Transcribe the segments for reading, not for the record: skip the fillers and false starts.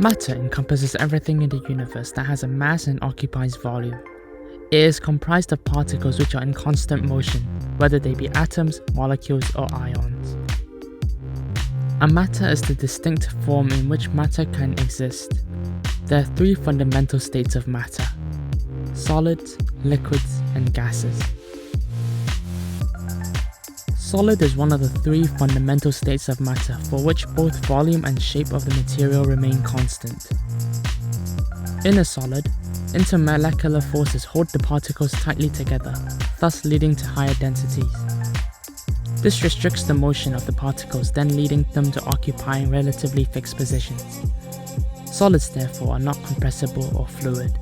Matter encompasses everything in the universe that has a mass and occupies volume. It is comprised of particles which are in constant motion, whether they be atoms, molecules, or ions. A matter is the distinct form in which matter can exist. There are three fundamental states of matter: solids, liquids, and gases. Solid is one of the three fundamental states of matter for which both volume and shape of the material remain constant. In a solid, intermolecular forces hold the particles tightly together, thus leading to higher densities. This restricts the motion of the particles, then leading them to occupying relatively fixed positions. Solids therefore are not compressible or fluid.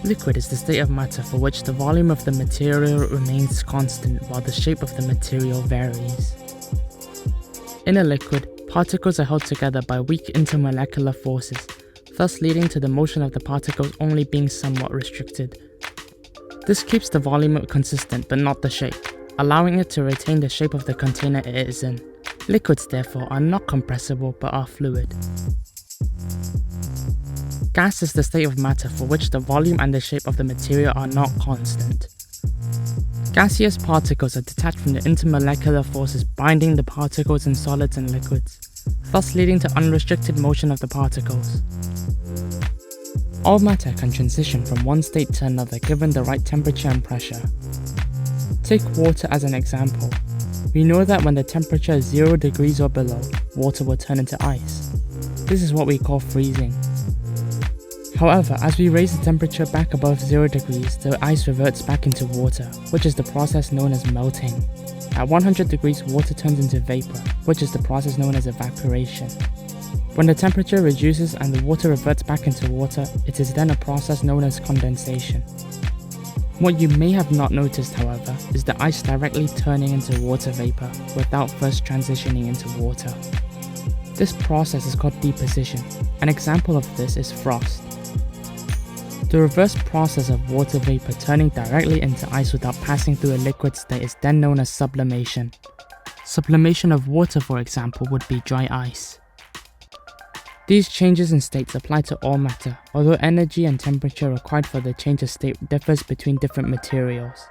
Liquid is the state of matter for which the volume of the material remains constant while the shape of the material varies. In a liquid, particles are held together by weak intermolecular forces, thus leading to the motion of the particles only being somewhat restricted. This keeps the volume consistent but not the shape, allowing it to retain the shape of the container it is in. Liquids therefore are not compressible but are fluid. Gas is the state of matter for which the volume and the shape of the material are not constant. Gaseous particles are detached from the intermolecular forces binding the particles in solids and liquids, thus leading to unrestricted motion of the particles. All matter can transition from one state to another given the right temperature and pressure. Take water as an example. We know that when the temperature is 0 degrees or below, water will turn into ice. This is what we call freezing. However, as we raise the temperature back above 0 degrees, the ice reverts back into water, which is the process known as melting. At 100 degrees, water turns into vapor, which is the process known as evaporation. When the temperature reduces and the water reverts back into water, it is then a process known as condensation. What you may have not noticed, however, is the ice directly turning into water vapor without first transitioning into water. This process is called deposition. An example of this is frost. The reverse process of water vapor turning directly into ice without passing through a liquid state is then known as sublimation. Sublimation of water, for example, would be dry ice. These changes in states apply to all matter, although energy and temperature required for the change of state differs between different materials.